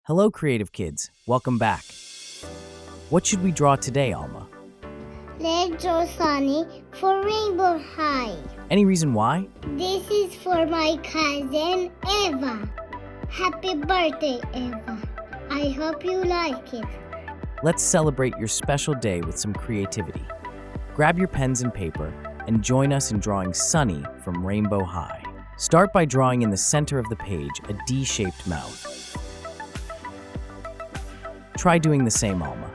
Hello, creative kids. Welcome back. What should we draw today, Alma? Let's draw Sunny for Rainbow High. Any reason why? This is for my cousin Eva. Happy birthday, Eva. I hope you like it. Let's celebrate your special day with some creativity. Grab your pens and paper and join us in drawing Sunny from Rainbow High. Start by drawing in the center of the page a D-shaped mouth. Try doing the same, Alma.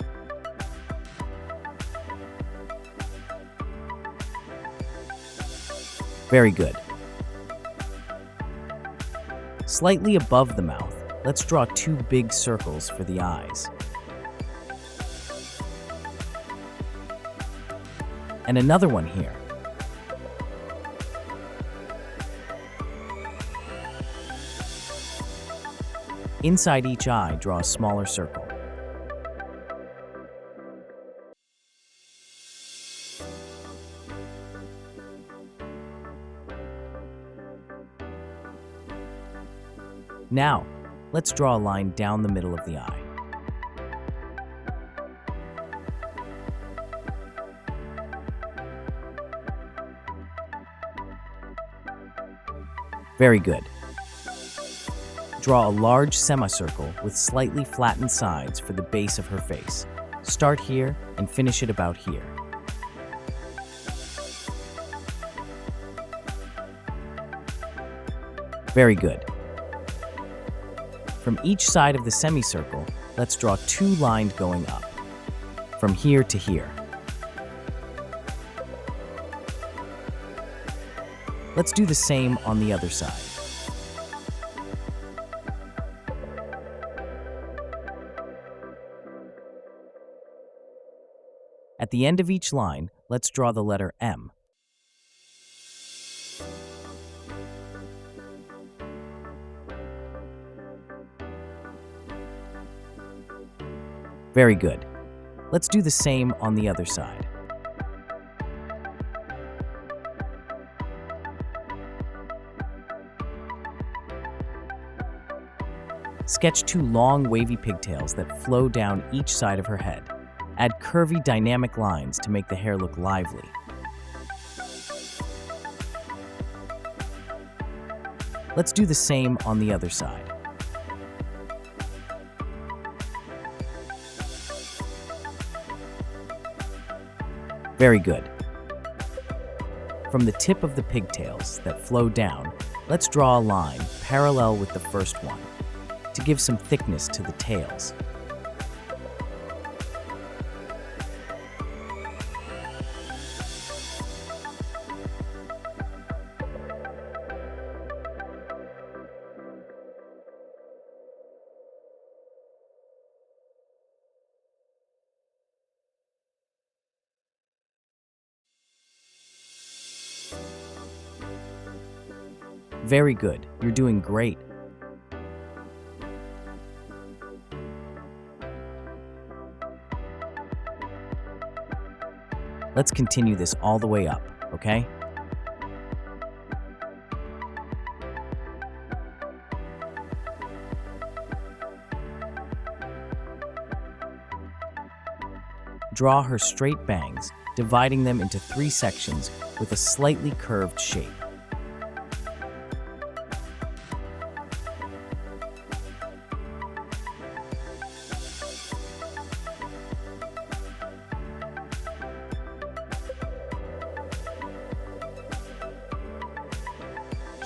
Very good. Slightly above the mouth, let's draw two big circles for the eyes. And another one here. Inside each eye, draw a smaller circle. Now, let's draw a line down the middle of the eye. Very good. Draw a large semicircle with slightly flattened sides for the base of her face. Start here and finish it about here. Very good. From each side of the semicircle, let's draw two lines going up, from here to here. Let's do the same on the other side. At the end of each line, let's draw the letter M. Very good. Let's do the same on the other side. Sketch two long, wavy pigtails that flow down each side of her head. Add curvy, dynamic lines to make the hair look lively. Let's do the same on the other side. Very good. From the tip of the pigtails that flow down, let's draw a line parallel with the first one to give some thickness to the tails. Very good. You're doing great. Let's continue this all the way up, okay? Draw her straight bangs, dividing them into three sections with a slightly curved shape.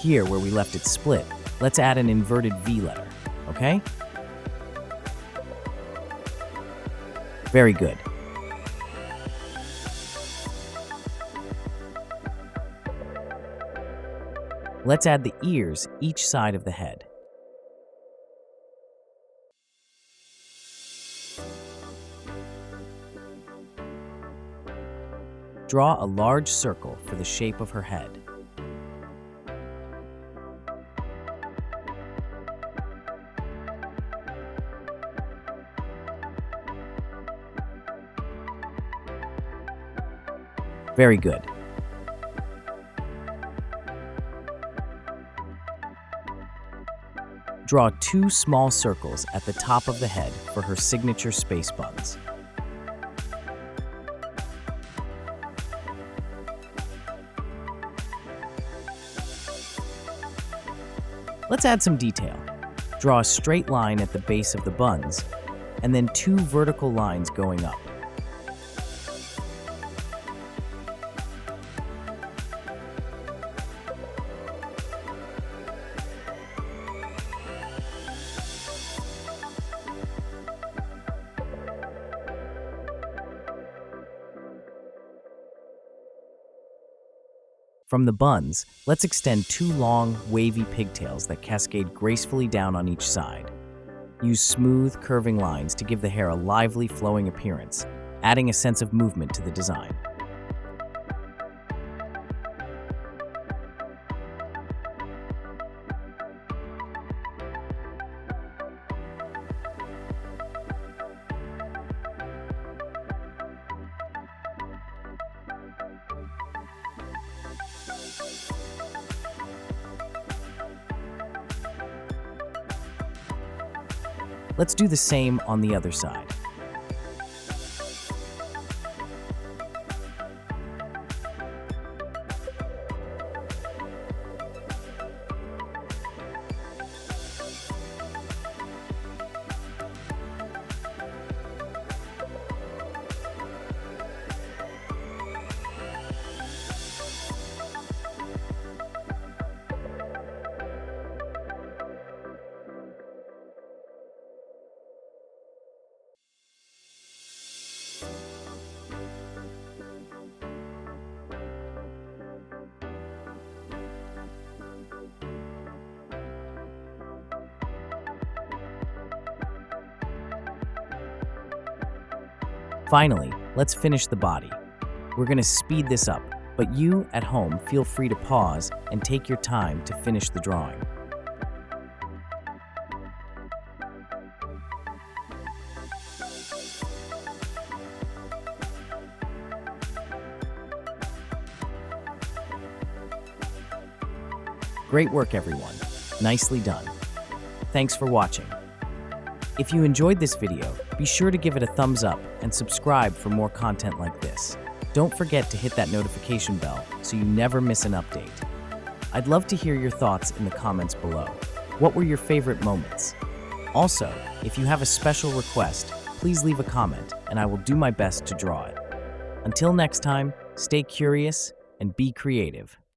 Here, where we left it split, let's add an inverted V letter, okay? Very good. Let's add the ears each side of the head. Draw a large circle for the shape of her head. Very good. Draw 2 small circles at the top of the head for her signature space buns. Let's add some detail. Draw a straight line at the base of the buns, and then 2 vertical lines going up. From the buns, let's extend 2 long, wavy pigtails that cascade gracefully down on each side. Use smooth, curving lines to give the hair a lively, flowing appearance, adding a sense of movement to the design. Let's do the same on the other side. Finally, let's finish the body. We're going to speed this up, but you, at home, feel free to pause and take your time to finish the drawing. Great work, everyone. Nicely done. Thanks for watching. If you enjoyed this video, be sure to give it a thumbs up and subscribe for more content like this. Don't forget to hit that notification bell so you never miss an update. I'd love to hear your thoughts in the comments below. What were your favorite moments? Also, if you have a special request, please leave a comment and I will do my best to draw it. Until next time, stay curious and be creative.